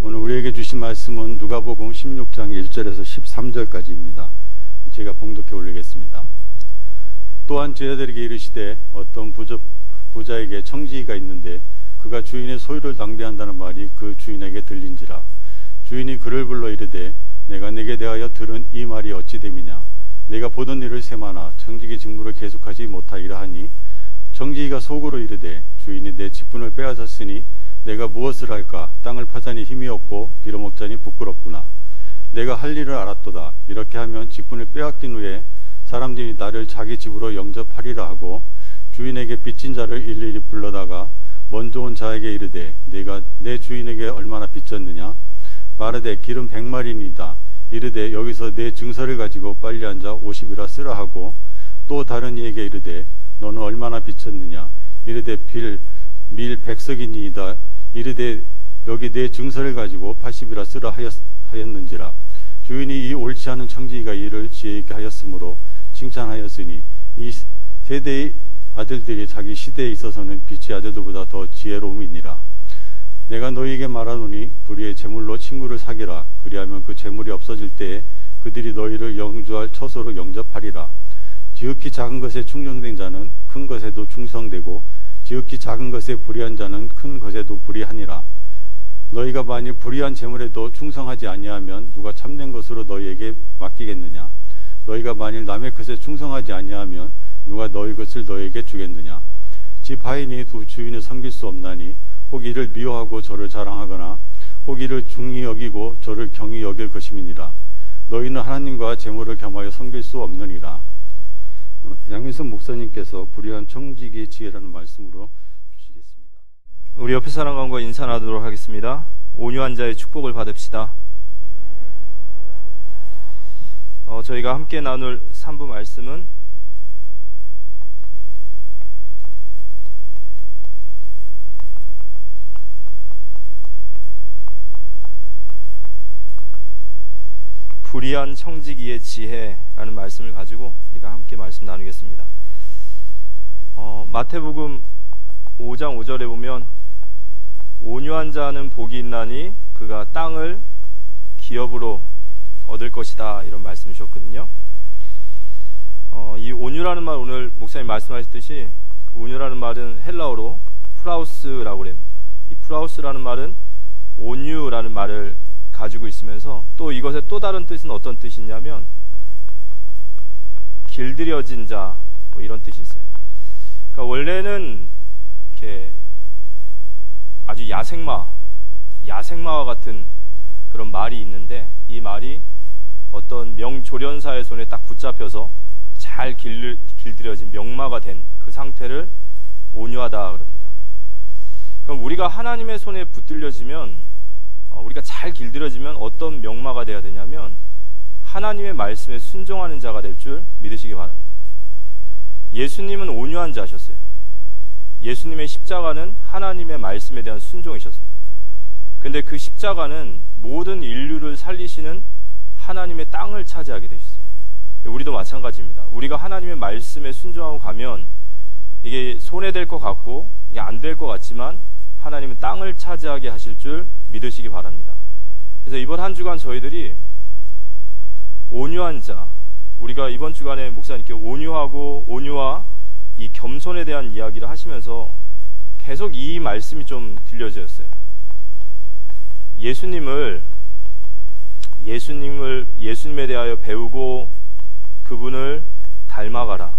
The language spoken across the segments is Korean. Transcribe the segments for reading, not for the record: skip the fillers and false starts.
오늘 우리에게 주신 말씀은 누가복음 16장 1절에서 13절까지입니다. 제가 봉독해 올리겠습니다. 또한 제자들에게 이르시되 어떤 부자에게 청지기가 있는데 그가 주인의 소유를 낭비한다는 말이 그 주인에게 들린지라. 주인이 그를 불러 이르되 내가 네게 대하여 들은 이 말이 어찌 됨이냐. 내가 보던 일을 세마나 청지기 직무를 계속하지 못하리라 하니 청지기가 속으로 이르되 주인이 내 직분을 빼앗았으니 내가 무엇을 할까. 땅을 파자니 힘이 없고 빌어먹자니 부끄럽구나. 내가 할 일을 알았도다. 이렇게 하면 직분을 빼앗긴 후에 사람들이 나를 자기 집으로 영접하리라 하고 주인에게 빚진 자를 일일이 불러다가 먼저 온 자에게 이르되 내가 내 주인에게 얼마나 빚졌느냐. 말하되 기름 100마리니이다. 이르되 여기서 내 증서를 가지고 빨리 앉아 50이라 쓰라 하고 또 다른 이에게 이르되 너는 얼마나 빚졌느냐. 이르되 밀 100석이니이다. 이르되 여기 내 증서를 가지고 80이라 쓰라 하였는지라. 주인이 이 옳지 않은 청지기가 이를 지혜 있게 하였으므로 칭찬하였으니 이 세대의 아들들이 자기 시대에 있어서는 빛의 아들들보다 더 지혜로움이니라. 내가 너희에게 말하노니 불의의 재물로 친구를 사귀라. 그리하면 그 재물이 없어질 때에 그들이 너희를 영주할 처소로 영접하리라. 지극히 작은 것에 충성된 자는 큰 것에도 충성되고 지극히 작은 것에 불의한 자는 큰 것에도 불의하니라. 너희가 만일 불의한 재물에도 충성하지 아니하면 누가 참된 것으로 너희에게 맡기겠느냐. 너희가 만일 남의 것에 충성하지 아니하면 누가 너희 것을 너희에게 주겠느냐. 집 하인이 두 주인을 섬길 수 없나니 혹 이를 미워하고 저를 자랑하거나 혹 이를 중히 여기고 저를 경히 여길 것임이니라. 너희는 하나님과 재물을 겸하여 섬길 수 없느니라. 양민선 목사님께서 불의한 청지기의 지혜라는 말씀으로 주시겠습니다. 우리 옆에 사람과 인사 나누도록 하겠습니다. 온유한 자의 축복을 받읍시다. 저희가 함께 나눌 3부 말씀은 불의한 청지기의 지혜라는 말씀을 가지고 우리가 함께 말씀 나누겠습니다. 마태복음 5장 5절에 보면 온유한 자는 복이 있나니 그가 땅을 기업으로 얻을 것이다 이런 말씀 주셨거든요. 이 온유라는 말, 오늘 목사님 말씀하셨듯이 온유라는 말은 헬라어로 프라우스라고 그래요. 이 프라우스라는 말은 온유라는 말을 가지고 있으면서 또 이것의 또 다른 뜻은 어떤 뜻이냐면 길들여진 자 뭐 이런 뜻이 있어요. 그러니까 원래는 이렇게 아주 야생마와 같은 그런 말이 있는데 이 말이 어떤 명조련사의 손에 딱 붙잡혀서 잘 길들여진 명마가 된 그 상태를 온유하다 그럽니다. 그럼 우리가 하나님의 손에 붙들려지면 우리가 잘 길들여지면 어떤 명마가 돼야 되냐면 하나님의 말씀에 순종하는 자가 될 줄 믿으시기 바랍니다. 예수님은 온유한 자셨어요. 예수님의 십자가는 하나님의 말씀에 대한 순종이셨습니다. 근데 그 십자가는 모든 인류를 살리시는 하나님의 땅을 차지하게 되셨어요. 우리도 마찬가지입니다. 우리가 하나님의 말씀에 순종하고 가면 이게 손해될 것 같고 이게 안 될 것 같지만 하나님은 땅을 차지하게 하실 줄 믿으시기 바랍니다. 그래서 이번 한 주간 저희들이 온유한 자, 우리가 이번 주간에 목사님께 온유와 이 겸손에 대한 이야기를 하시면서 계속 이 말씀이 좀 들려졌어요. 예수님에 대하여 배우고 그분을 닮아가라.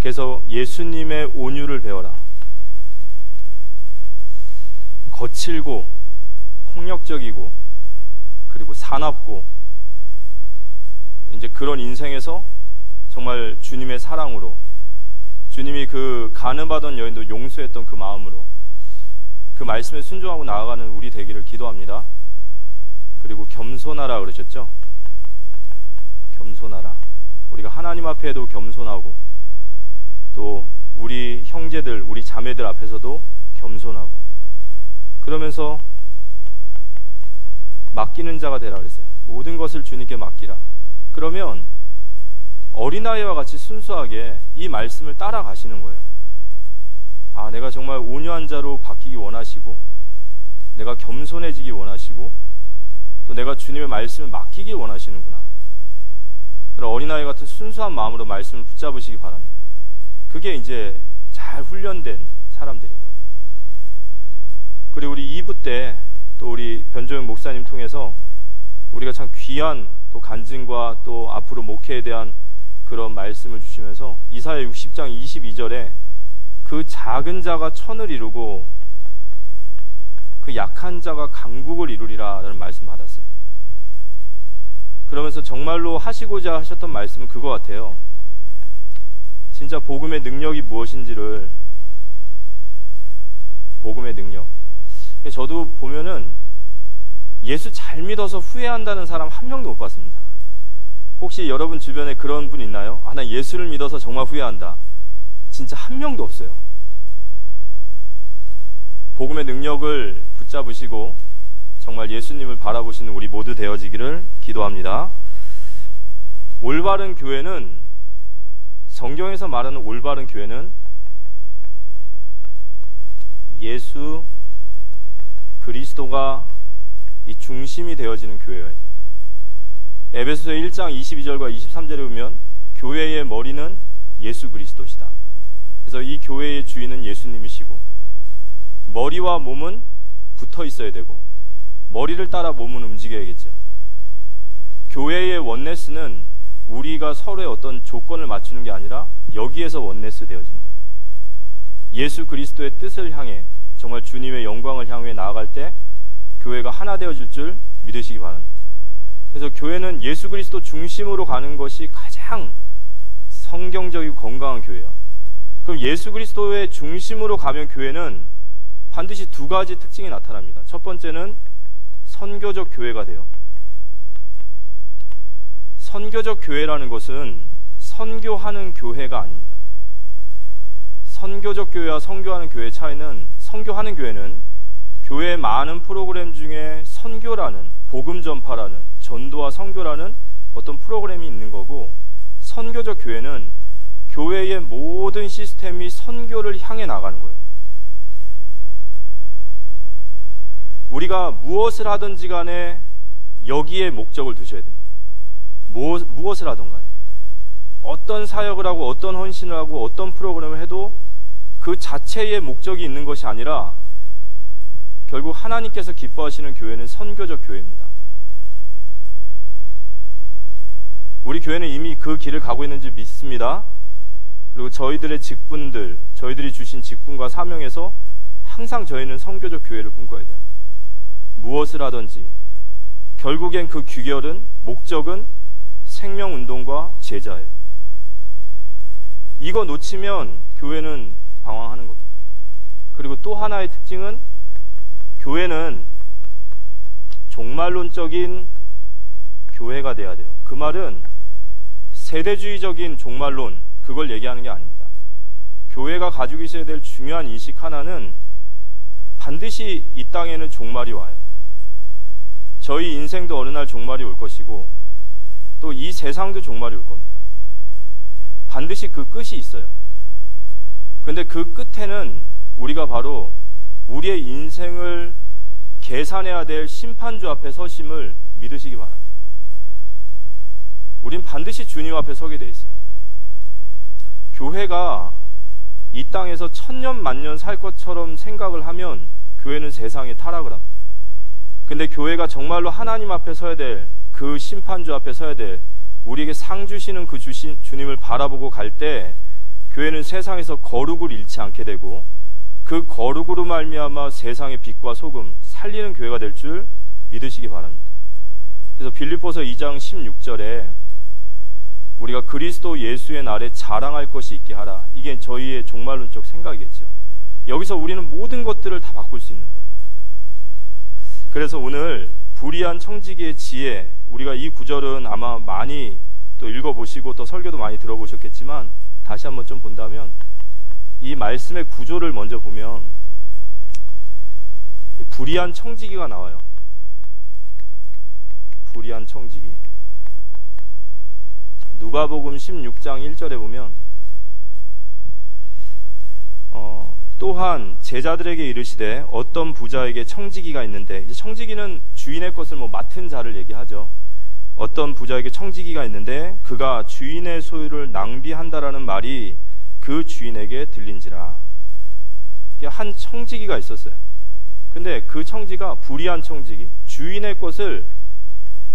그래서 예수님의 온유를 배워라. 거칠고 폭력적이고 그리고 사납고 이제 그런 인생에서 정말 주님의 사랑으로 주님이 그 간음받은 여인도 용서했던 그 마음으로 그 말씀에 순종하고 나아가는 우리 되기를 기도합니다. 그리고 겸손하라 그러셨죠? 겸손하라. 우리가 하나님 앞에도 겸손하고 또 우리 형제들, 우리 자매들 앞에서도 겸손하고 그러면서 맡기는 자가 되라 그랬어요. 모든 것을 주님께 맡기라. 그러면 어린아이와 같이 순수하게 이 말씀을 따라가시는 거예요. 아, 내가 정말 온유한 자로 바뀌기 원하시고 내가 겸손해지기 원하시고 또 내가 주님의 말씀을 맡기기 원하시는구나. 그런 어린아이 같은 순수한 마음으로 말씀을 붙잡으시기 바랍니다. 그게 이제 잘 훈련된 사람들인 거예요. 그리고 우리 2부 때 또 우리 변조영 목사님 통해서 우리가 참 귀한 또 간증과 또 앞으로 목회에 대한 그런 말씀을 주시면서 이사야 60장 22절에 그 작은 자가 천을 이루고 그 약한 자가 강국을 이루리라 라는 말씀 받았어요. 그러면서 정말로 하시고자 하셨던 말씀은 그거 같아요. 진짜 복음의 능력이 무엇인지를, 복음의 능력, 저도 보면은 예수 잘 믿어서 후회한다는 사람 한 명도 못 봤습니다. 혹시 여러분 주변에 그런 분 있나요? 나 예수를 믿어서 정말 후회한다. 진짜 한 명도 없어요. 복음의 능력을 붙잡으시고 정말 예수님을 바라보시는 우리 모두 되어지기를 기도합니다. 올바른 교회는, 성경에서 말하는 올바른 교회는 예수 그리스도가 이 중심이 되어지는 교회여야 돼요. 에베소서 1장 22절과 23절에 보면 교회의 머리는 예수 그리스도시다. 그래서 이 교회의 주인은 예수님이시고 머리와 몸은 붙어 있어야 되고 머리를 따라 몸은 움직여야겠죠. 교회의 원네스는 우리가 서로의 어떤 조건을 맞추는 게 아니라 여기에서 원네스 되어지는 거예요. 예수 그리스도의 뜻을 향해, 정말 주님의 영광을 향해 나아갈 때 교회가 하나 되어질 줄 믿으시기 바랍니다. 그래서 교회는 예수 그리스도 중심으로 가는 것이 가장 성경적이고 건강한 교회예요. 그럼 예수 그리스도의 중심으로 가면 교회는 반드시 두 가지 특징이 나타납니다. 첫 번째는 선교적 교회가 돼요. 선교적 교회라는 것은 선교하는 교회가 아닙니다. 선교적 교회와 선교하는 교회의 차이는, 선교하는 교회는 교회의 많은 프로그램 중에 선교라는, 복음 전파라는, 전도와 선교라는 어떤 프로그램이 있는 거고, 선교적 교회는 교회의 모든 시스템이 선교를 향해 나가는 거예요. 우리가 무엇을 하든지 간에 여기에 목적을 두셔야 됩니다. 무엇을 하든 간에, 어떤 사역을 하고 어떤 헌신을 하고 어떤 프로그램을 해도 그 자체의 목적이 있는 것이 아니라 결국 하나님께서 기뻐하시는 교회는 선교적 교회입니다. 우리 교회는 이미 그 길을 가고 있는 줄 믿습니다. 그리고 저희들의 직분들, 저희들이 주신 직분과 사명에서 항상 저희는 선교적 교회를 꿈꿔야 돼요. 무엇을 하든지 결국엔 그 귀결은, 목적은 생명운동과 제자예요. 이거 놓치면 교회는 방황하는 겁니다. 그리고 또 하나의 특징은 교회는 종말론적인 교회가 돼야 돼요. 그 말은 세대주의적인 종말론, 그걸 얘기하는 게 아닙니다. 교회가 가지고 있어야 될 중요한 인식 하나는 반드시 이 땅에는 종말이 와요. 저희 인생도 어느 날 종말이 올 것이고 또 이 세상도 종말이 올 겁니다. 반드시 그 끝이 있어요. 근데 그 끝에는 우리가 바로 우리의 인생을 계산해야 될 심판주 앞에 서심을 믿으시기 바랍니다. 우린 반드시 주님 앞에 서게 돼 있어요. 교회가 이 땅에서 천년 만년 살 것처럼 생각을 하면 교회는 세상에 타락을 합니다. 근데 교회가 정말로 하나님 앞에 서야 될, 그 심판주 앞에 서야 될, 우리에게 상 주시는 그 주님을 바라보고 갈 때 교회는 세상에서 거룩을 잃지 않게 되고 그 거룩으로 말미암아 세상의 빛과 소금, 살리는 교회가 될 줄 믿으시기 바랍니다. 그래서 빌립보서 2장 16절에 우리가 그리스도 예수의 날에 자랑할 것이 있게 하라. 이게 저희의 종말론적 생각이겠죠. 여기서 우리는 모든 것들을 다 바꿀 수 있는 거예요. 그래서 오늘 불의한 청지기의 지혜, 우리가 이 구절은 아마 많이 또 읽어보시고 또 설교도 많이 들어보셨겠지만 다시 한번 좀 본다면 이 말씀의 구조를 먼저 보면 불의한 청지기가 나와요. 불의한 청지기. 누가복음 16장 1절에 보면 또한 제자들에게 이르시되 어떤 부자에게 청지기가 있는데, 이제 청지기는 주인의 것을 뭐 맡은 자를 얘기하죠. 어떤 부자에게 청지기가 있는데 그가 주인의 소유를 낭비한다라는 말이 그 주인에게 들린지라. 한 청지기가 있었어요. 근데 그 청지가 불의한 청지기, 주인의 것을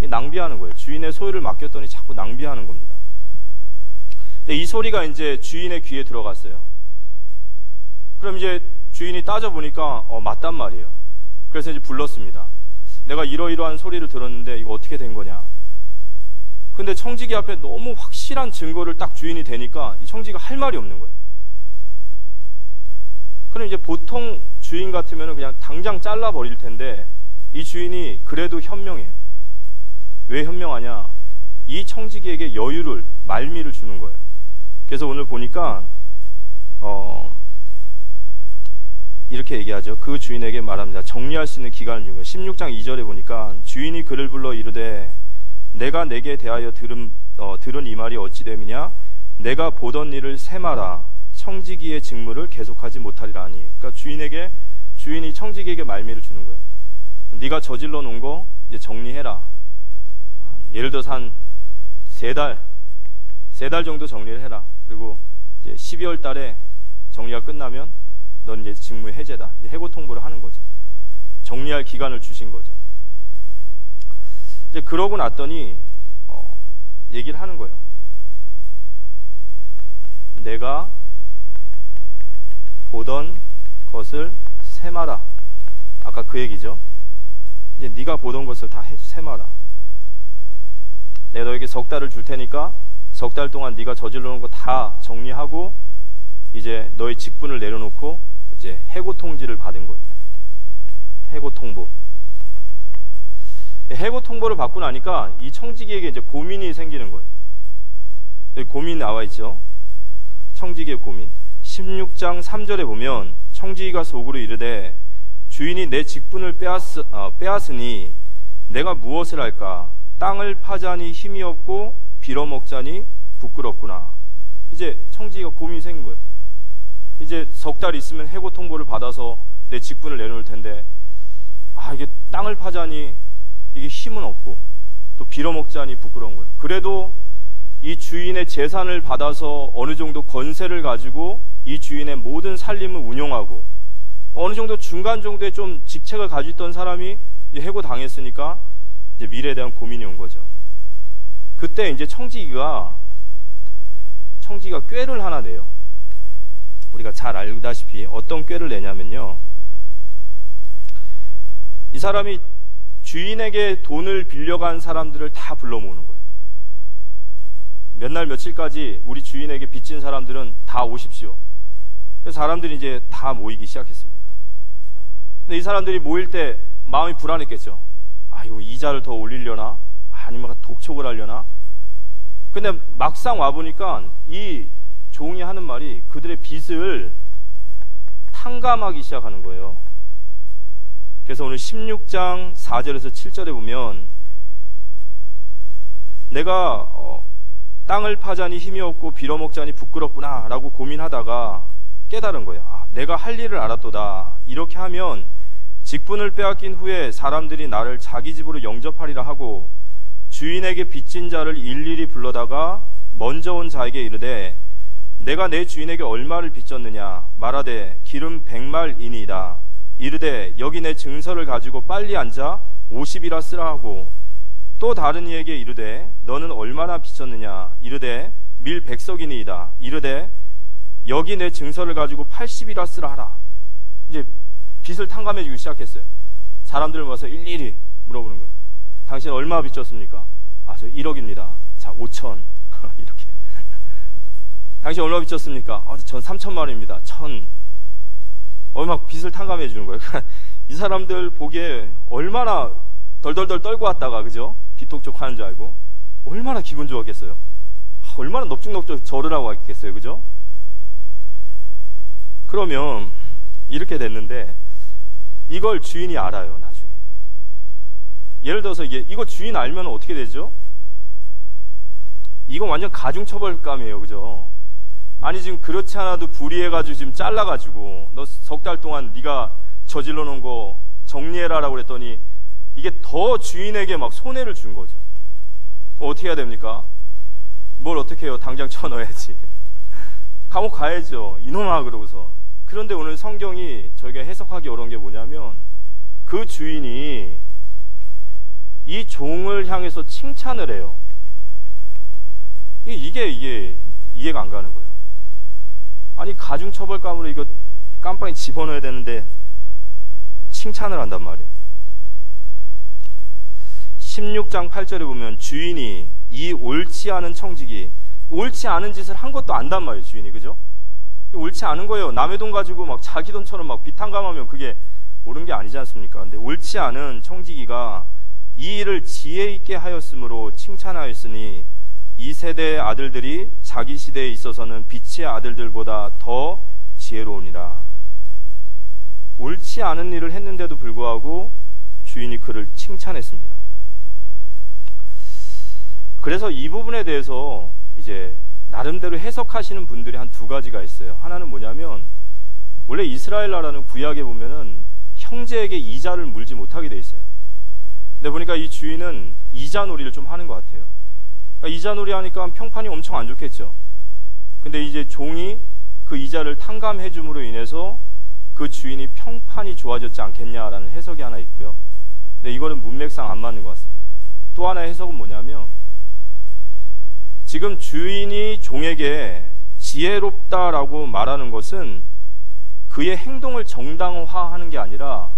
낭비하는 거예요. 주인의 소유를 맡겼더니 자꾸 낭비하는 겁니다. 근데 이 소리가 이제 주인의 귀에 들어갔어요. 그럼 이제 주인이 따져보니까 맞단 말이에요. 그래서 이제 불렀습니다. 내가 이러이러한 소리를 들었는데 이거 어떻게 된 거냐. 근데 청지기 앞에 너무 확실한 증거를 딱 주인이 대니까 이 청지기가 할 말이 없는 거예요. 그럼 이제 보통 주인 같으면 그냥 당장 잘라버릴 텐데 이 주인이 그래도 현명해요. 왜 현명하냐? 이 청지기에게 여유를, 말미를 주는 거예요. 그래서 오늘 보니까 이렇게 얘기하죠. 그 주인에게 말합니다. 정리할 수 있는 기간을 준 거예요. 16장 2절에 보니까 주인이 그를 불러 이르되 내가 내게 대하여 들은 이 말이 어찌 됨이냐? 내가 보던 일을 세마라. 청지기의 직무를 계속하지 못하리라 하니. 그러니까 주인이 청지기에게 말미를 주는 거예요. 네가 저질러 놓은 거 이제 정리해라. 예를 들어서 한 세 달 정도 정리를 해라. 그리고 이제 12월 달에 정리가 끝나면 넌 이제 직무 해제다. 이제 해고 통보를 하는 거죠. 정리할 기간을 주신 거죠. 이제 그러고 났더니 얘기를 하는 거예요. 내가 보던 것을 세마라. 아까 그 얘기죠. 이제 네가 보던 것을 다 세마라. 내가 너에게 석 달을 줄 테니까 석 달 동안 네가 저질러 놓은 거 다 정리하고 이제 너의 직분을 내려놓고 이제 해고 통지를 받은 거예요. 해고 통보. 해고 통보를 받고 나니까 이 청지기에게 이제 고민이 생기는 거예요. 여기 고민 나와 있죠. 청지기의 고민. 16장 3절에 보면 청지기가 속으로 이르되 주인이 내 직분을 빼앗으니 내가 무엇을 할까? 땅을 파자니 힘이 없고 빌어먹자니 부끄럽구나. 이제 청지기가 고민이 생긴 거예요. 이제 석 달 있으면 해고 통보를 받아서 내 직분을 내놓을 텐데 이게 땅을 파자니 이게 힘은 없고 또 빌어먹자니 부끄러운 거예요. 그래도 이 주인의 재산을 받아서 어느 정도 권세를 가지고 이 주인의 모든 살림을 운영하고 어느 정도 중간 정도의 좀 직책을 가지고 있던 사람이 이제 해고 당했으니까 이제 미래에 대한 고민이 온 거죠. 그때 이제 청지기가 꾀를 하나 내요. 우리가 잘 알다시피 어떤 꾀를 내냐면요. 이 사람이 주인에게 돈을 빌려간 사람들을 다 불러 모으는 거예요. 몇 날 며칠까지 우리 주인에게 빚진 사람들은 다 오십시오. 그래서 사람들이 이제 다 모이기 시작했습니다. 근데 이 사람들이 모일 때 마음이 불안했겠죠. 이거 이자를 더 올리려나? 아니면 독촉을 하려나? 근데 막상 와보니까 이 종이 하는 말이 그들의 빚을 탕감하기 시작하는 거예요. 그래서 오늘 16장 4절에서 7절에 보면 내가 땅을 파자니 힘이 없고 빌어먹자니 부끄럽구나 라고 고민하다가 깨달은 거예요. 내가 할 일을 알았도다. 이렇게 하면 직분을 빼앗긴 후에 사람들이 나를 자기 집으로 영접하리라 하고 주인에게 빚진 자를 일일이 불러다가 먼저 온 자에게 이르되 내가 내 주인에게 얼마를 빚졌느냐 말하되 기름 100말이니이다. 이르되 여기 내 증서를 가지고 빨리 앉아 50이라 쓰라 하고 또 다른 이에게 이르되 너는 얼마나 빚졌느냐 이르되 밀 100석이니이다. 이르되 여기 내 증서를 가지고 80이라 쓰라 하라. 이제 빚을 탕감해 주기 시작했어요. 사람들을 모아서 일일이 물어보는 거예요. 당신 얼마 빚졌습니까? 저 1억입니다. 자, 5천. 이렇게. 당신 얼마 빚졌습니까? 전 3천만 원입니다. 1,000. 얼마 빚을 탕감해 주는 거예요. 이 사람들 보기에 얼마나 덜덜덜 떨고 왔다가 그죠? 비톡촉 하는 줄 알고 얼마나 기분 좋았겠어요. 얼마나 넙죽넙죽 절을 하고 왔겠어요. 그죠? 그러면 이렇게 됐는데 이걸 주인이 알아요. 나중에 예를 들어서 이거 주인 알면 어떻게 되죠? 이건 완전 가중처벌감이에요. 그죠? 아니 지금 그렇지 않아도 불의해가지고 지금 잘라가지고 너 석 달 동안 네가 저질러 놓은 거 정리해라라고 그랬더니 이게 더 주인에게 막 손해를 준 거죠. 어떻게 해야 됩니까? 뭘 어떻게 해요? 당장 쳐넣어야지. 감옥 가야죠. 이놈아 그러고서. 그런데 오늘 성경이 저희가 해석하기 어려운 게 뭐냐면 그 주인이 이 종을 향해서 칭찬을 해요. 이게 이해가 안 가는 거예요. 아니 가중처벌감으로 이거 깜빵에 집어넣어야 되는데 칭찬을 한단 말이에요. 16장 8절에 보면 주인이 이 옳지 않은 청지기, 옳지 않은 짓을 한 것도 안단 말이에요. 주인이. 그죠? 옳지 않은 거예요. 남의 돈 가지고 막 자기 돈처럼 막 비탄감하면 그게 옳은 게 아니지 않습니까? 근데 옳지 않은 청지기가 이 일을 지혜 있게 하였으므로 칭찬하였으니 이 세대의 아들들이 자기 시대에 있어서는 빛의 아들들보다 더 지혜로우니라. 옳지 않은 일을 했는데도 불구하고 주인이 그를 칭찬했습니다. 그래서 이 부분에 대해서 이제 나름대로 해석하시는 분들이 한 두 가지가 있어요. 하나는 뭐냐면 원래 이스라엘 나라는 구약에 보면은 형제에게 이자를 물지 못하게 돼 있어요. 근데 보니까 이 주인은 이자놀이를 좀 하는 것 같아요. 그러니까 이자놀이 하니까 평판이 엄청 안 좋겠죠. 근데 이제 종이 그 이자를 탕감해 줌으로 인해서 그 주인이 평판이 좋아졌지 않겠냐라는 해석이 하나 있고요. 근데 이거는 문맥상 안 맞는 것 같습니다. 또 하나의 해석은 뭐냐면 지금 주인이 종에게 지혜롭다라고 말하는 것은 그의 행동을 정당화하는 게 아니라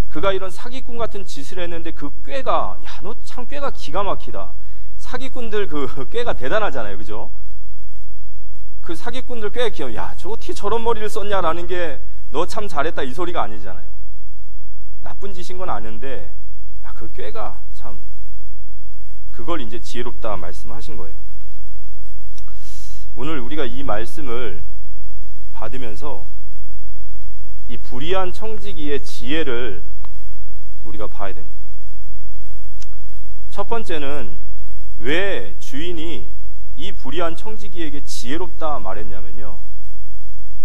그가 이런 사기꾼 같은 짓을 했는데 그 꾀가, 야, 너 참 꾀가 기가 막히다. 사기꾼들 그 꾀가 대단하잖아요. 그죠? 그 사기꾼들 꾀가 기가, 야, 저 어떻게 저런 머리를 썼냐라는 게 너 참 잘했다 이 소리가 아니잖아요. 나쁜 짓인 건 아는데, 야, 그 꾀가 참, 그걸 이제 지혜롭다 말씀하신 거예요. 오늘 우리가 이 말씀을 받으면서 이 불의한 청지기의 지혜를 우리가 봐야 됩니다. 첫 번째는 왜 주인이 이 불의한 청지기에게 지혜롭다 말했냐면요,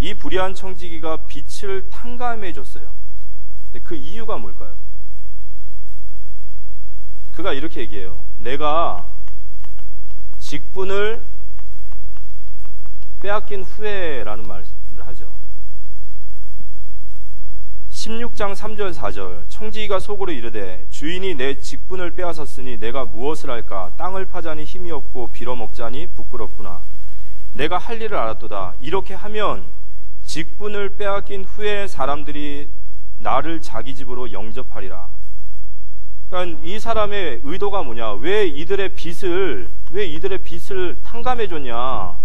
이 불의한 청지기가 빛을 탕감해 줬어요. 근데 그 이유가 뭘까요? 그가 이렇게 얘기해요. 내가 직분을 빼앗긴 후에라는 말을 하죠. 16장 3절 4절 청지기가 속으로 이르되 주인이 내 직분을 빼앗았으니 내가 무엇을 할까? 땅을 파자니 힘이 없고 빌어먹자니 부끄럽구나. 내가 할 일을 알았도다. 이렇게 하면 직분을 빼앗긴 후에 사람들이 나를 자기 집으로 영접하리라. 그러니까 이 사람의 의도가 뭐냐? 왜 이들의 빚을 탕감해 줬냐?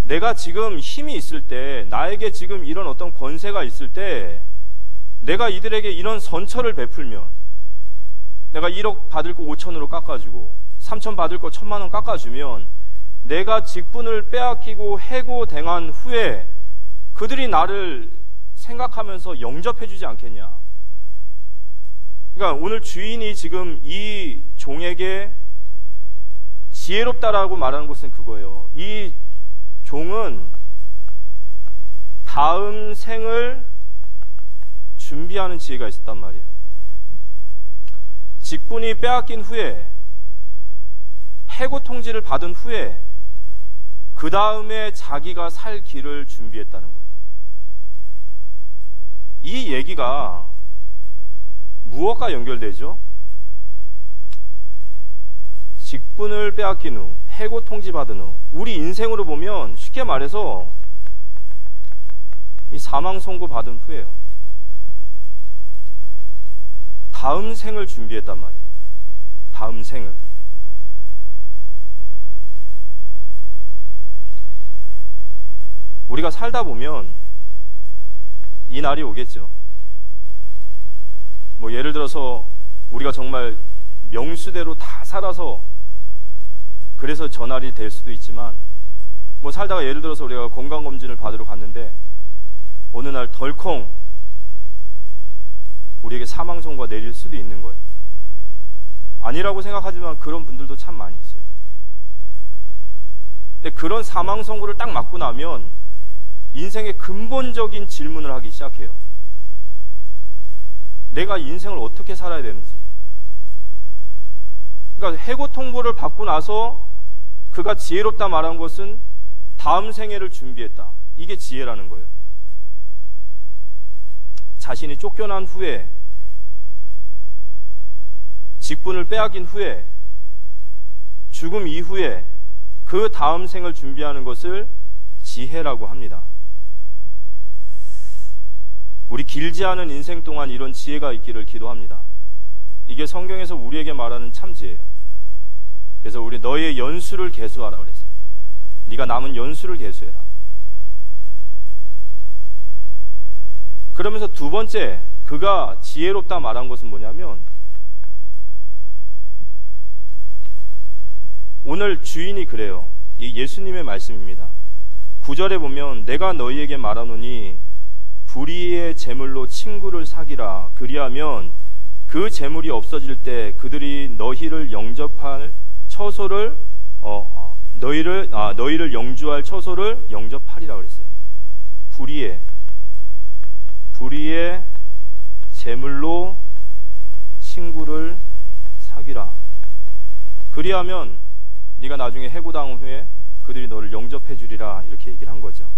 내가 지금 힘이 있을 때, 나에게 지금 이런 어떤 권세가 있을 때 내가 이들에게 이런 선처를 베풀면, 내가 1억 받을 거 5천으로 깎아주고 3천 받을 거 1,000만 원 깎아주면 내가 직분을 빼앗기고 해고당한 후에 그들이 나를 생각하면서 영접해주지 않겠냐. 그러니까 오늘 주인이 지금 이 종에게 지혜롭다라고 말하는 것은 그거예요. 이 종은 다음 생을 준비하는 지혜가 있었단 말이에요. 직분이 빼앗긴 후에, 해고 통지를 받은 후에 그 다음에 자기가 살 길을 준비했다는 거예요. 이 얘기가 무엇과 연결되죠? 직분을 빼앗긴 후, 해고 통지 받은 후, 우리 인생으로 보면 쉽게 말해서 이 사망 선고 받은 후에요. 다음 생을 준비했단 말이에요. 다음 생을. 우리가 살다 보면 이 날이 오겠죠. 뭐 예를 들어서 우리가 정말 명수대로 다 살아서 그래서 저 날이 될 수도 있지만, 뭐 살다가 예를 들어서 우리가 건강검진을 받으러 갔는데 어느 날 덜컹 우리에게 사망 선고가 내릴 수도 있는 거예요. 아니라고 생각하지만 그런 분들도 참 많이 있어요. 근데 그런 사망 선고를 딱 맞고 나면 인생의 근본적인 질문을 하기 시작해요. 내가 인생을 어떻게 살아야 되는지. 그러니까 해고 통보를 받고 나서 그가 지혜롭다 말한 것은 다음 생애를 준비했다. 이게 지혜라는 거예요. 자신이 쫓겨난 후에, 직분을 빼앗긴 후에, 죽음 이후에 그 다음 생을 준비하는 것을 지혜라고 합니다. 우리 길지 않은 인생 동안 이런 지혜가 있기를 기도합니다. 이게 성경에서 우리에게 말하는 참 지혜예요. 그래서 우리 너의 연수를 계수하라 그랬어요. 네가 남은 연수를 계수해라. 그러면서 두 번째, 그가 지혜롭다 말한 것은 뭐냐면, 오늘 주인이 그래요. 이 예수님의 말씀입니다. 9절에 보면 내가 너희에게 말하노니 불의의 재물로 친구를 사기라. 그리하면 그 재물이 없어질 때 그들이 너희를 영접할 처소를 너희를 영주할 처소를 영접하리라 그랬어요. 불의의 재물로 친구를 사귀라. 그리하면 네가 나중에 해고당한 후에 그들이 너를 영접해 주리라. 이렇게 얘기를 한 거죠.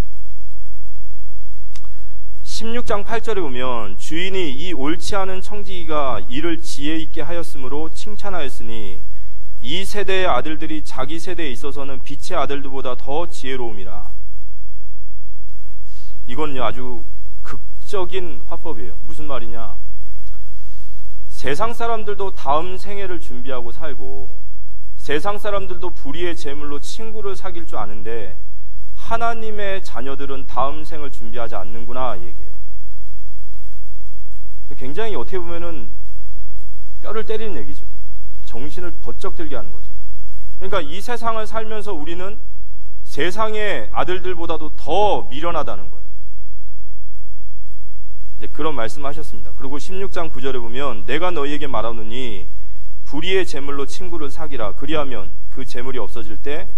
16장 8절에 보면 주인이 이 옳지 않은 청지기가 이를 지혜 있게 하였으므로 칭찬하였으니 이 세대의 아들들이 자기 세대에 있어서는 빛의 아들들보다 더 지혜로움이라. 이건요 아주 극적인 화법이에요. 무슨 말이냐? 세상 사람들도 다음 생애를 준비하고 살고 세상 사람들도 불의의 재물로 친구를 사귈 줄 아는데 하나님의 자녀들은 다음 생을 준비하지 않는구나 얘기해요. 굉장히 어떻게 보면은 뼈를 때리는 얘기죠. 정신을 번쩍 들게 하는 거죠. 그러니까 이 세상을 살면서 우리는 세상의 아들들보다도 더 미련하다는 거예요. 이제 그런 말씀하셨습니다. 그리고 16장 9절에 보면 내가 너희에게 말하노니 불의의 재물로 친구를 사귀라. 그리하면 그 재물이 없어질 때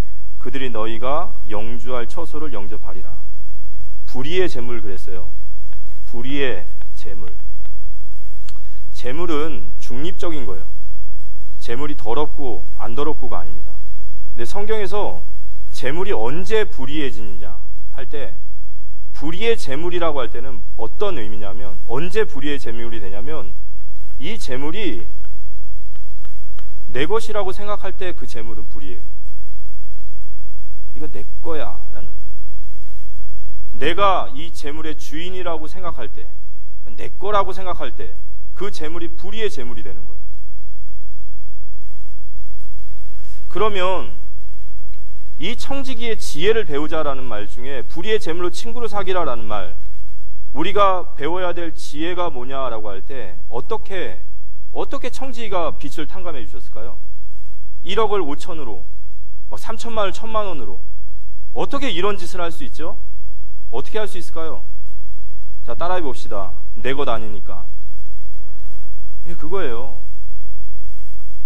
그들이 너희가 영주할 처소를 영접하리라. 불의의 재물 그랬어요. 불의의 재물. 재물은 중립적인 거예요. 재물이 더럽고 안 더럽고가 아닙니다. 근데 성경에서 재물이 언제 불의해지느냐 할 때 불의의 재물이라고 할 때는 어떤 의미냐면 언제 불의의 재물이 되냐면 이 재물이 내 것이라고 생각할 때 그 재물은 불이에요. 이거 내 거야 라는, 내가 이 재물의 주인이라고 생각할 때, 내 거라고 생각할 때 그 재물이 불의의 재물이 되는 거예요. 그러면 이 청지기의 지혜를 배우자라는 말 중에 불의의 재물로 친구를 사귀라라는 말, 우리가 배워야 될 지혜가 뭐냐라고 할 때 어떻게 청지기가 빚을 탕감해 주셨을까요? 1억을 5천으로, 3천만을 1,000만 원으로 어떻게 이런 짓을 할 수 있죠? 어떻게 할 수 있을까요? 자, 따라해 봅시다. 내 것 아니니까. 예, 그거예요.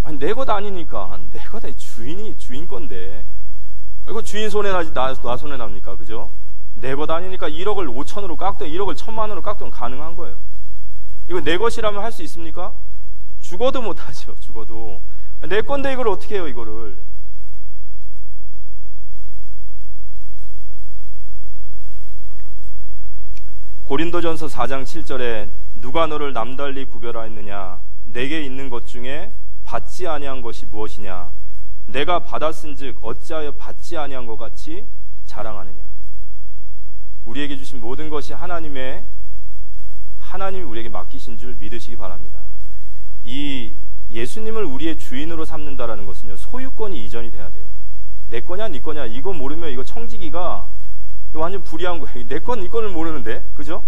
아니, 내 것 아니니까. 내 것 아니, 주인 건데. 이거 주인 손에 나지 나 손에 납니까? 그죠? 내 것 아니니까 1억을 5천으로 깎든 1억을 1,000만 원으로 깎든 가능한 거예요. 이거 내 것이라면 할 수 있습니까? 죽어도 못하죠. 죽어도. 내 건데 이걸 어떻게 해요, 이거를. 고린도전서 4장 7절에 누가 너를 남달리 구별하였느냐? 내게 있는 것 중에 받지 아니한 것이 무엇이냐? 내가 받았은즉 어찌하여 받지 아니한 것 같이 자랑하느냐? 우리에게 주신 모든 것이 하나님이 우리에게 맡기신 줄 믿으시기 바랍니다. 이 예수님을 우리의 주인으로 삼는다라는 것은요, 소유권이 이전이 돼야 돼요. 내 거냐 네 거냐 이거 모르면 이거 청지기가 이거 완전 불의한 거예요. 내 건 네 건을 모르는데, 그죠?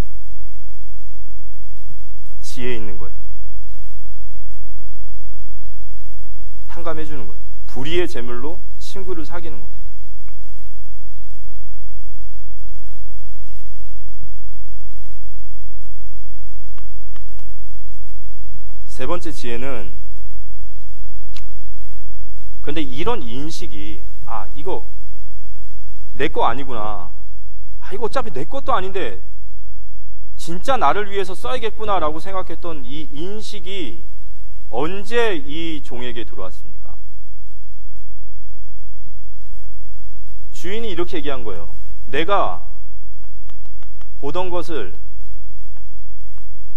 지혜 있는 거예요. 탕감해 주는 거예요. 불의의 재물로 친구를 사귀는 거예요. 세 번째 지혜는, 근데 이런 인식이, 이거 내 거 아니구나. 이거 어차피 내 것도 아닌데 진짜 나를 위해서 써야겠구나라고 생각했던 이 인식이 언제 이 종에게 들어왔습니까? 주인이 이렇게 얘기한 거예요. 내가 보던 것을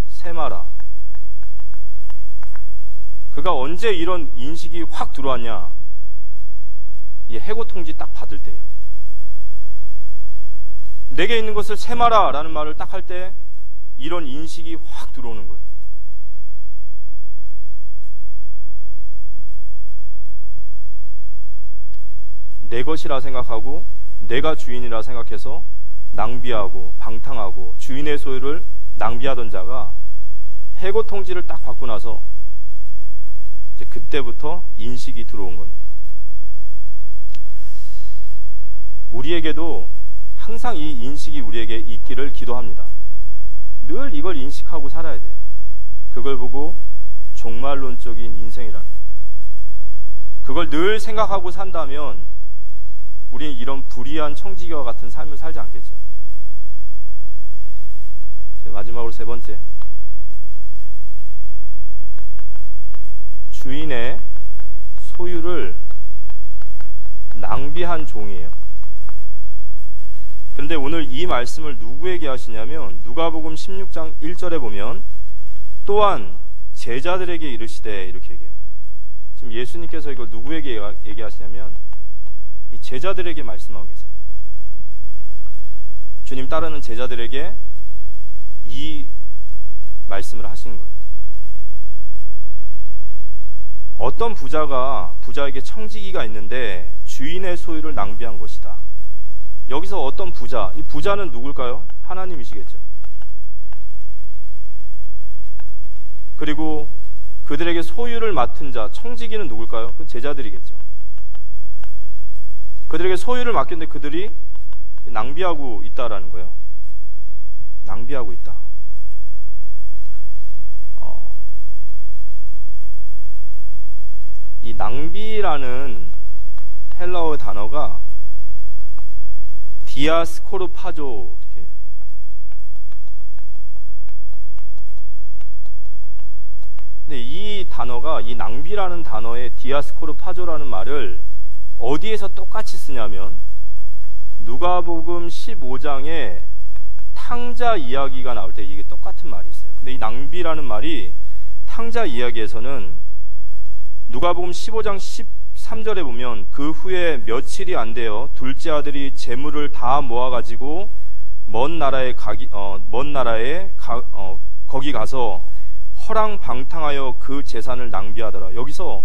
세마라. 그가 언제 이런 인식이 확 들어왔냐? 이 해고 통지 딱 받을 때예요. 내게 있는 것을 세마라 라는 말을 딱 할 때 이런 인식이 확 들어오는 거예요. 내 것이라 생각하고 내가 주인이라 생각해서 낭비하고 방탕하고 주인의 소유를 낭비하던 자가 해고 통지를 딱 받고 나서 이제 그때부터 인식이 들어온 겁니다. 우리에게도 항상 이 인식이 우리에게 있기를 기도합니다. 늘 이걸 인식하고 살아야 돼요. 그걸 보고 종말론적인 인생이라는 거예요. 그걸 늘 생각하고 산다면 우리는 이런 불의한 청지기와 같은 삶을 살지 않겠죠. 마지막으로 세 번째, 주인의 소유를 낭비한 종이에요. 그런데 오늘 이 말씀을 누구에게 하시냐면 누가복음 16장 1절에 보면 또한 제자들에게 이르시되 이렇게 얘기해요. 지금 예수님께서 이걸 누구에게 얘기하시냐면 이 제자들에게 말씀하고 계세요. 주님 따르는 제자들에게 이 말씀을 하신 거예요. 어떤 부자에게 청지기가 있는데 주인의 소유를 낭비한 것이다. 여기서 어떤 부자, 이 부자는 누굴까요? 하나님이시겠죠. 그리고 그들에게 소유를 맡은 자, 청지기는 누굴까요? 그건 제자들이겠죠. 그들에게 소유를 맡겼는데 그들이 낭비하고 있다라는 거예요. 낭비하고 있다. 이 낭비라는 헬라어 단어가 디아스코르파조 이렇게. 근데 이 단어가 이 낭비라는 단어의 디아스코르파조라는 말을 어디에서 똑같이 쓰냐면 누가복음 15장에 탕자 이야기가 나올 때 이게 똑같은 말이 있어요. 근데 이 낭비라는 말이 탕자 이야기에서는 누가복음 15장 13절에 보면 그 후에 며칠이 안 되어 둘째 아들이 재물을 다 모아가지고 먼 나라에 거기 가서 허랑방탕하여 그 재산을 낭비하더라. 여기서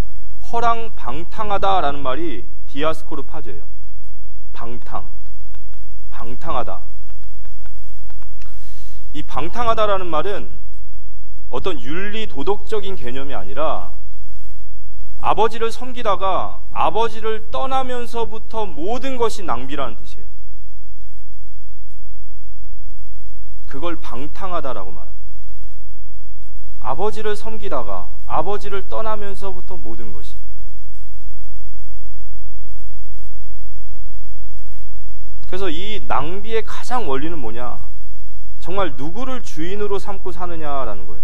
허랑방탕하다라는 말이 디아스코르파조예요. 방탕하다. 이 방탕하다라는 말은 어떤 윤리 도덕적인 개념이 아니라 아버지를 섬기다가 아버지를 떠나면서부터 모든 것이 낭비라는 뜻이에요. 그걸 방탕하다라고 말합니다. 아버지를 섬기다가 아버지를 떠나면서부터 모든 것이. 그래서 이 낭비의 가장 원리는 뭐냐? 정말 누구를 주인으로 삼고 사느냐라는 거예요.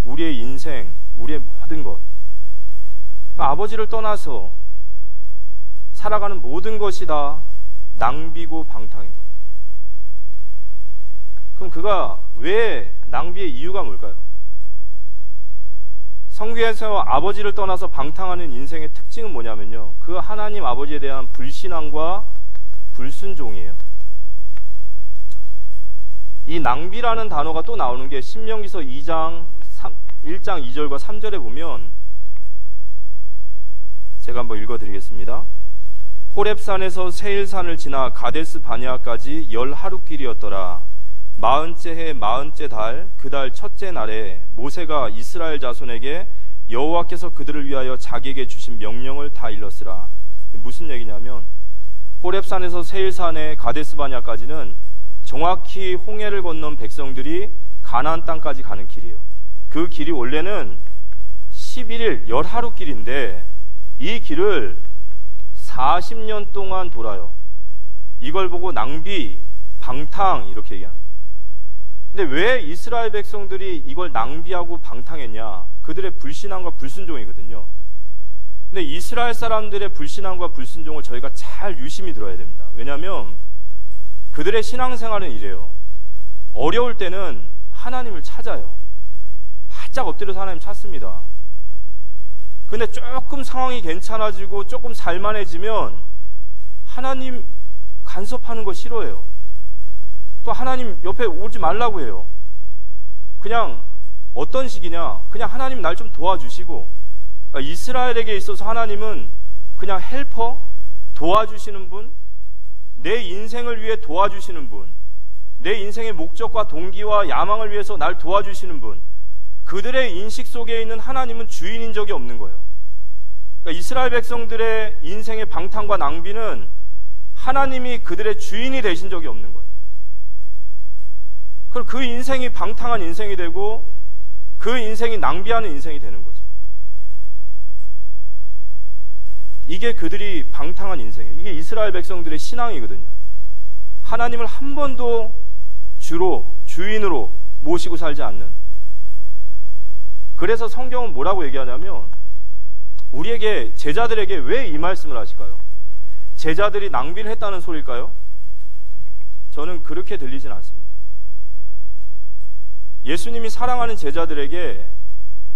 우리의 인생, 우리의 모든 것. 그러니까 아버지를 떠나서 살아가는 모든 것이 다 낭비고 방탕인 거예요. 그럼 그가 왜 낭비의 이유가 뭘까요? 성경에서 아버지를 떠나서 방탕하는 인생의 특징은 뭐냐면요, 그 하나님 아버지에 대한 불신앙과 불순종이에요. 이 낭비라는 단어가 또 나오는 게 신명기서 1장 2절과 3절에 보면, 제가 한번 읽어드리겠습니다. 호렙산에서 세일산을 지나 가데스 바니아까지 10하루길이었더라. 40째 해 40째 달 그 달 첫째 날에 모세가 이스라엘 자손에게 여호와께서 그들을 위하여 자기에게 주신 명령을 다 일렀으라. 무슨 얘기냐면 호렙산에서 세일산의 가데스 바니아까지는 정확히 홍해를 건넌 백성들이 가나안 땅까지 가는 길이에요. 그 길이 원래는 11일 10하루 길인데 이 길을 40년 동안 돌아요. 이걸 보고 낭비, 방탕 이렇게 얘기하는 거예요. 근데 왜 이스라엘 백성들이 이걸 낭비하고 방탕했냐? 그들의 불신앙과 불순종이거든요. 근데 이스라엘 사람들의 불신앙과 불순종을 저희가 잘 유심히 들어야 됩니다. 왜냐하면 그들의 신앙생활은 이래요. 어려울 때는 하나님을 찾아요. 바짝 엎드려서 하나님 찾습니다. 근데 조금 상황이 괜찮아지고 조금 살만해지면 하나님 간섭하는 거 싫어해요. 또 하나님 옆에 오지 말라고 해요. 그냥 어떤 식이냐? 그냥 하나님 날 좀 도와주시고, 그러니까 이스라엘에게 있어서 하나님은 그냥 헬퍼, 도와주시는 분, 내 인생을 위해 도와주시는 분, 내 인생의 목적과 동기와 야망을 위해서 날 도와주시는 분, 그들의 인식 속에 있는 하나님은 주인인 적이 없는 거예요. 그러니까 이스라엘 백성들의 인생의 방탕과 낭비는 하나님이 그들의 주인이 되신 적이 없는 거예요. 그럼 그 인생이 방탕한 인생이 되고 그 인생이 낭비하는 인생이 되는 거죠. 이게 그들이 방탕한 인생이에요. 이게 이스라엘 백성들의 신앙이거든요. 하나님을 한 번도 주로, 주인으로 모시고 살지 않는. 그래서 성경은 뭐라고 얘기하냐면 우리에게, 제자들에게 왜 이 말씀을 하실까요? 제자들이 낭비를 했다는 소리일까요? 저는 그렇게 들리진 않습니다. 예수님이 사랑하는 제자들에게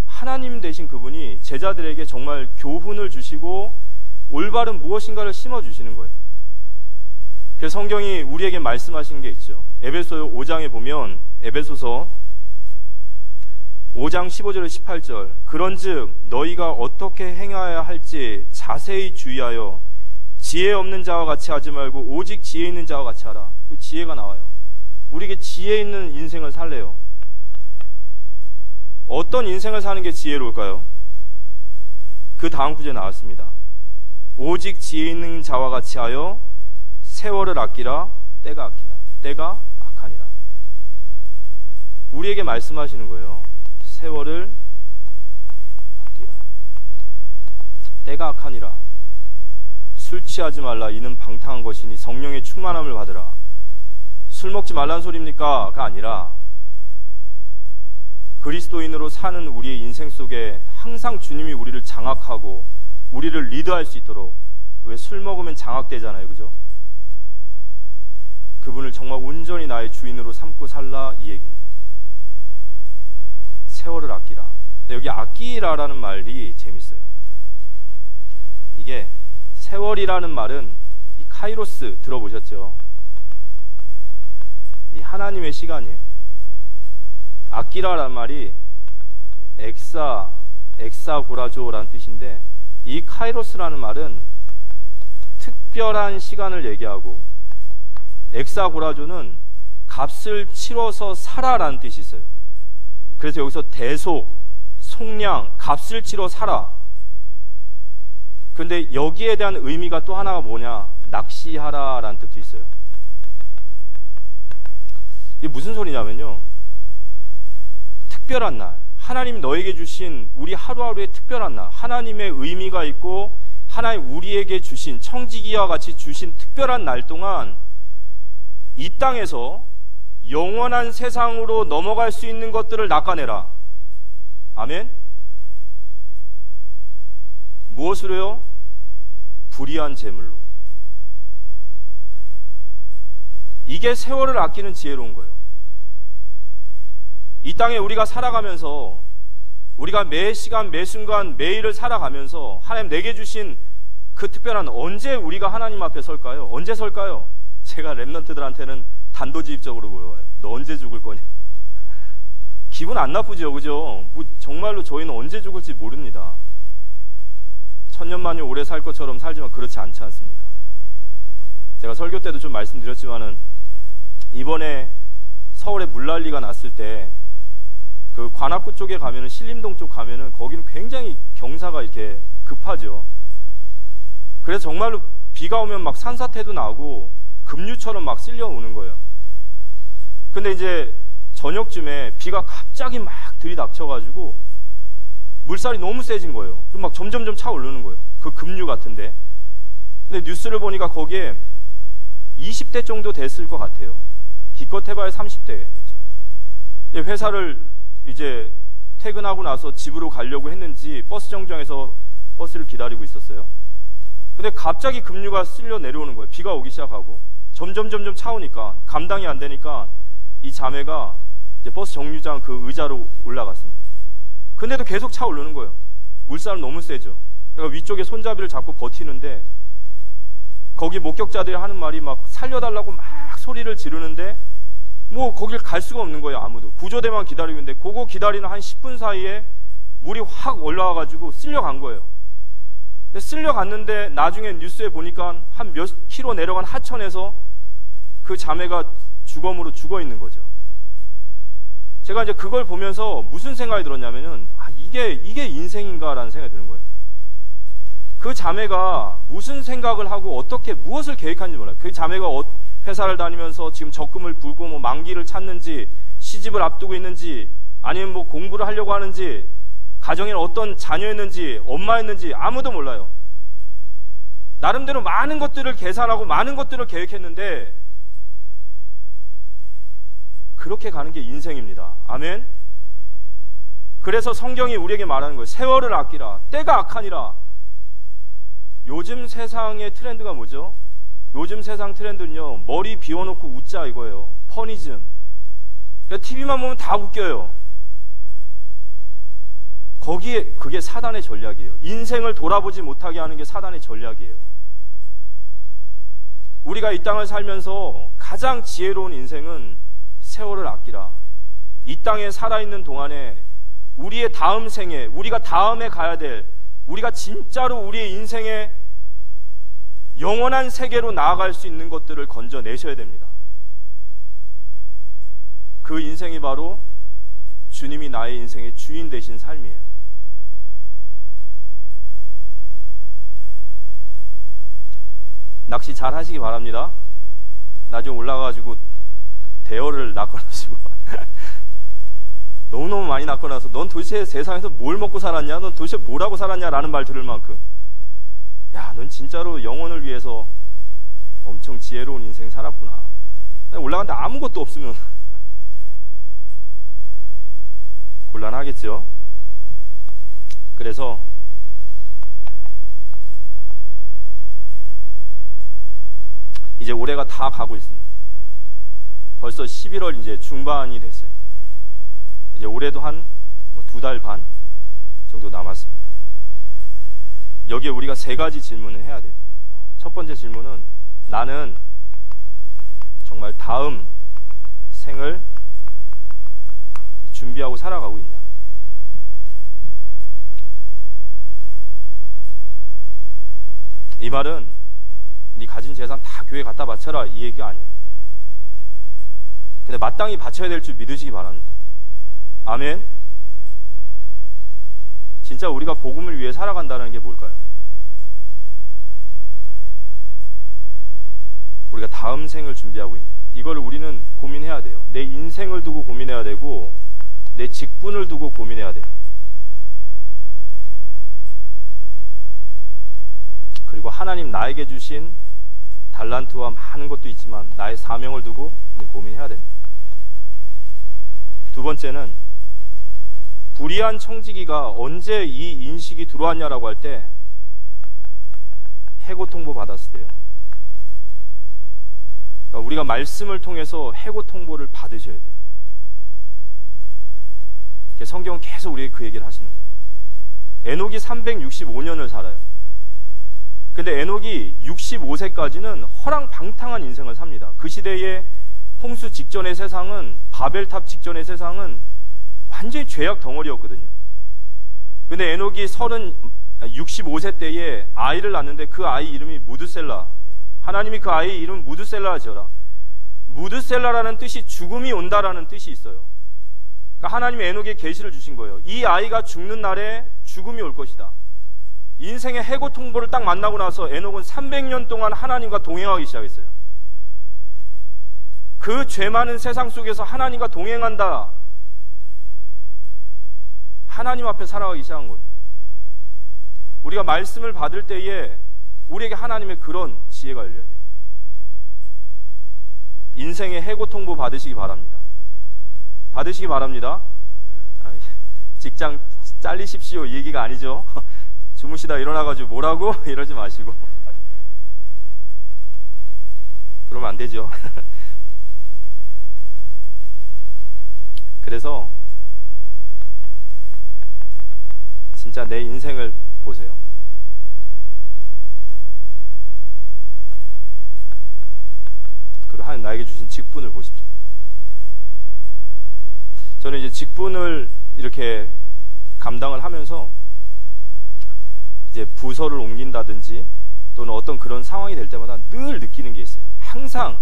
하나님 되신 그분이 제자들에게 정말 교훈을 주시고 올바른 무엇인가를 심어주시는 거예요. 그래서 성경이 우리에게 말씀하신 게 있죠. 에베소 5장에 보면, 에베소서 5장 15절에서 18절, 그런즉 너희가 어떻게 행하여야 할지 자세히 주의하여 지혜 없는 자와 같이 하지 말고 오직 지혜 있는 자와 같이 하라. 그 지혜가 나와요. 우리에게 지혜 있는 인생을 살래요. 어떤 인생을 사는 게 지혜로울까요? 그 다음 구절에 나왔습니다. 오직 지혜 있는 자와 같이 하여 세월을 아끼라. 때가 악하니라. 우리에게 말씀하시는 거예요. 세월을 아끼라. 때가 악하니라. 술 취하지 말라. 이는 방탕한 것이니 성령의 충만함을 받으라. 술 먹지 말라는 소리입니까? 가 아니라 그리스도인으로 사는 우리의 인생 속에 항상 주님이 우리를 장악하고 우리를 리드할 수 있도록, 왜 술 먹으면 장악되잖아요, 그죠? 그분을 정말 온전히 나의 주인으로 삼고 살라, 이 얘기입니다. 세월을 아끼라. 여기 아끼라라는 말이 재밌어요. 이게 세월이라는 말은 이 카이로스 들어보셨죠? 이 하나님의 시간이에요. 아끼라라는 말이 엑사고라조라는 뜻인데, 이 카이로스라는 말은 특별한 시간을 얘기하고, 엑사고라조는 값을 치러서 살아라는 뜻이 있어요. 그래서 여기서 대속, 속량, 값을 치러 살아. 근데 여기에 대한 의미가 또 하나가 뭐냐? 낚시하라라는 뜻도 있어요. 이게 무슨 소리냐면요, 특별한 날, 하나님 너에게 주신 우리 하루하루의 특별한 날, 하나님의 의미가 있고 하나님 우리에게 주신, 청지기와 같이 주신 특별한 날 동안 이 땅에서 영원한 세상으로 넘어갈 수 있는 것들을 낚아내라. 아멘? 무엇으로요? 불의한 재물로. 이게 세월을 아끼는 지혜로운 거예요. 이 땅에 우리가 살아가면서, 우리가 매 시간 매 순간 매일을 살아가면서 하나님 내게 주신 그 특별한, 언제 우리가 하나님 앞에 설까요? 언제 설까요? 제가 랩런트들한테는 단도직입적으로 물어봐요. 너 언제 죽을 거냐? 기분 안 나쁘죠, 그죠? 뭐 정말로 저희는 언제 죽을지 모릅니다. 천년만년 오래 살 것처럼 살지만 그렇지 않지 않습니까? 제가 설교 때도 좀 말씀드렸지만은 이번에 서울에 물난리가 났을 때 그 관악구 쪽에 가면은, 신림동 쪽 가면은 거기는 굉장히 경사가 이렇게 급하죠. 그래서 정말로 비가 오면 막 산사태도 나고 급류처럼 막 쓸려오는 거예요. 근데 이제 저녁쯤에 비가 갑자기 막 들이닥쳐가지고 물살이 너무 세진 거예요. 그럼 막 점점점 차 오르는 거예요. 그 급류 같은데. 근데 뉴스를 보니까 거기에 20대 정도 됐을 것 같아요. 기껏 해봐야 30대겠죠. 회사를 이제 퇴근하고 나서 집으로 가려고 했는지 버스 정류장에서 버스를 기다리고 있었어요. 근데 갑자기 급류가 쓸려 내려오는 거예요. 비가 오기 시작하고 점점 차 오니까 감당이 안 되니까 이 자매가 이제 버스 정류장 그 의자로 올라갔습니다. 근데도 계속 차 오르는 거예요. 물살은 너무 세죠. 그러니까 위쪽에 손잡이를 잡고 버티는데 거기 목격자들이 하는 말이 막 살려달라고 막 소리를 지르는데 뭐 거길 갈 수가 없는 거예요. 아무도. 구조대만 기다리고 있는데 그거 기다리는 한 10분 사이에 물이 확 올라와가지고 쓸려간 거예요. 쓸려갔는데 나중에 뉴스에 보니까 한 몇 킬로 내려간 하천에서 그 자매가 주검으로 죽어 있는 거죠. 제가 이제 그걸 보면서 무슨 생각이 들었냐면은 이게 인생인가라는 생각이 드는 거예요. 그 자매가 무슨 생각을 하고 어떻게 무엇을 계획하는지 몰라요. 그 자매가 회사를 다니면서 지금 적금을 불고 뭐 만기를 찾는지 시집을 앞두고 있는지 아니면 뭐 공부를 하려고 하는지 가정에는 어떤 자녀였는지 엄마였는지 아무도 몰라요. 나름대로 많은 것들을 계산하고 많은 것들을 계획했는데 그렇게 가는 게 인생입니다. 아멘. 그래서 성경이 우리에게 말하는 거예요. 세월을 아끼라. 때가 악하니라. 요즘 세상의 트렌드가 뭐죠? 요즘 세상 트렌드는요, 머리 비워놓고 웃자 이거예요. 퍼니즘. TV만 보면 다 웃겨요. 그게 사단의 전략이에요. 인생을 돌아보지 못하게 하는 게 사단의 전략이에요. 우리가 이 땅을 살면서 가장 지혜로운 인생은 세월을 아끼라. 이 땅에 살아있는 동안에 우리의 다음 생에, 우리가 다음에 가야 될, 우리가 진짜로 우리의 인생에 영원한 세계로 나아갈 수 있는 것들을 건져내셔야 됩니다. 그 인생이 바로 주님이 나의 인생의 주인 되신 삶이에요. 낚시 잘 하시기 바랍니다. 나중에 올라가가지고 대어를 낚아놓으시고 너무너무 많이 낚아놔서 넌 도대체 세상에서 뭘 먹고 살았냐? 넌 도대체 뭐라고 살았냐? 라는 말 들을 만큼 야, 넌 진짜로 영혼을 위해서 엄청 지혜로운 인생 살았구나. 올라갔는데 아무것도 없으면 곤란하겠죠. 그래서 이제 올해가 다 가고 있습니다. 벌써 11월 이제 중반이 됐어요. 이제 올해도 한 2달 반 정도 남았습니다. 여기에 우리가 3가지 질문을 해야 돼요. 첫 번째 질문은 나는 정말 다음 생을 준비하고 살아가고 있냐? 이 말은 네 가진 재산 다 교회 갖다 바쳐라 이 얘기가 아니에요. 근데 마땅히 바쳐야 될 줄 믿으시기 바랍니다. 아멘. 진짜 우리가 복음을 위해 살아간다는 게 뭘까요? 우리가 다음 생을 준비하고 있는 이걸 우리는 고민해야 돼요. 내 인생을 두고 고민해야 되고 내 직분을 두고 고민해야 돼요. 그리고 하나님 나에게 주신 달란트와 많은 것도 있지만 나의 사명을 두고 고민해야 됩니다. 두 번째는 불의한 청지기가 언제 이 인식이 들어왔냐라고 할 때 해고 통보 받았을 때요. 그러니까 우리가 말씀을 통해서 해고 통보를 받으셔야 돼요. 성경은 계속 우리에게 그 얘기를 하시는 거예요. 에녹이 365년을 살아요. 근데 에녹이 65세까지는 허랑방탕한 인생을 삽니다. 그 시대에 홍수 직전의 세상은, 바벨탑 직전의 세상은 완전히 죄악 덩어리였거든요. 근데 에녹이 65세 때에 아이를 낳는데 그 아이 이름이 무드셀라. 하나님이 그 아이 이름 무드셀라 지어라. 무드셀라라는 뜻이 죽음이 온다라는 뜻이 있어요. 그러니까 하나님이 에녹에 계시를 주신 거예요. 이 아이가 죽는 날에 죽음이 올 것이다. 인생의 해고 통보를 딱 만나고 나서 에녹은 300년 동안 하나님과 동행하기 시작했어요. 그 죄 많은 세상 속에서 하나님과 동행한다. 하나님 앞에 살아가기 시작한 겁니다. 우리가 말씀을 받을 때에 우리에게 하나님의 그런 지혜가 열려야 돼요. 인생의 해고통보 받으시기 바랍니다. 받으시기 바랍니다. 직장 잘리십시오 이 얘기가 아니죠. 주무시다 일어나가지고 뭐라고 이러지 마시고 그러면 안 되죠. 그래서 진짜 내 인생을 보세요. 그리고 하나님 나에게 주신 직분을 보십시오. 저는 이제 직분을 이렇게 감당을 하면서 이제 부서를 옮긴다든지 또는 어떤 그런 상황이 될 때마다 늘 느끼는 게 있어요. 항상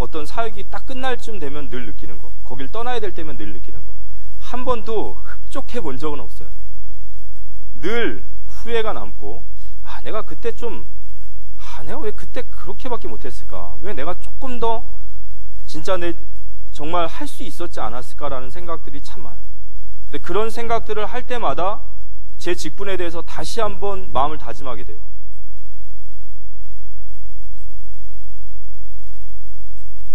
어떤 사역이 딱 끝날 쯤 되면 늘 느끼는 거, 거길 떠나야 될 때면 늘 느끼는 거. 한 번도 흡족해 본 적은 없어요. 늘 후회가 남고, 내가 그때 내가 왜 그때 그렇게밖에 못했을까? 왜 내가 조금 더 진짜 정말 할 수 있었지 않았을까라는 생각들이 참 많아요. 근데 그런 생각들을 할 때마다 제 직분에 대해서 다시 한번 마음을 다짐하게 돼요.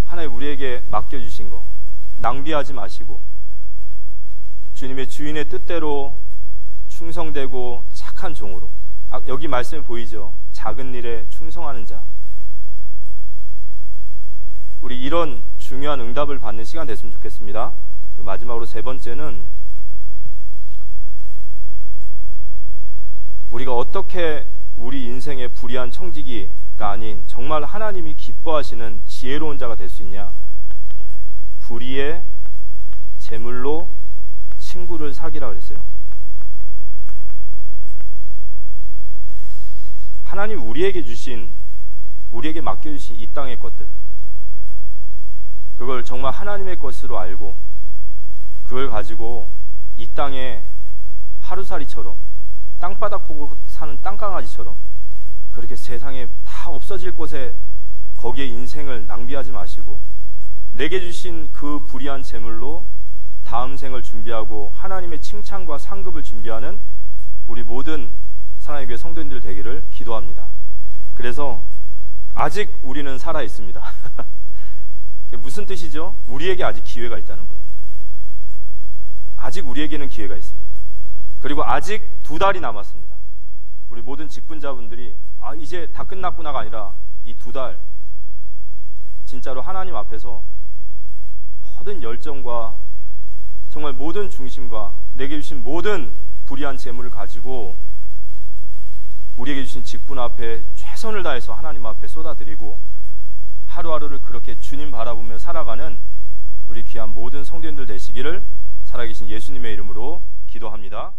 하나님 우리에게 맡겨주신 거 낭비하지 마시고 주님의 주인의 뜻대로 충성되고 착한 종으로, 여기 말씀에 보이죠? 작은 일에 충성하는 자. 우리 이런 중요한 응답을 받는 시간 됐으면 좋겠습니다. 마지막으로 세 번째는 우리가 어떻게 우리 인생의 불의한 청지기가 아닌 정말 하나님이 기뻐하시는 지혜로운 자가 될 수 있냐? 불의의 재물로 친구를 사귀라 그랬어요. 하나님 우리에게 맡겨주신 이 땅의 것들, 그걸 정말 하나님의 것으로 알고 그걸 가지고 이 땅에 하루살이처럼 땅바닥 보고 사는 땅강아지처럼 그렇게 세상에 다 없어질 곳에 거기에 인생을 낭비하지 마시고 내게 주신 그 불의한 재물로 다음 생을 준비하고 하나님의 칭찬과 상급을 준비하는 우리 모든 사랑의 교회 성도님들 되기를 기도합니다. 그래서 아직 우리는 살아 있습니다. 무슨 뜻이죠? 우리에게 아직 기회가 있다는 거예요. 아직 우리에게는 기회가 있습니다. 그리고 아직 2달이 남았습니다. 우리 모든 직분자분들이 이제 다 끝났구나가 아니라 이 2달 진짜로 하나님 앞에서 모든 열정과 정말 모든 중심과 내게 주신 모든 불의한 재물을 가지고 우리에게 주신 직분 앞에 최선을 다해서 하나님 앞에 쏟아드리고 하루하루를 그렇게 주님 바라보며 살아가는 우리 귀한 모든 성도님들 되시기를 살아계신 예수님의 이름으로 기도합니다.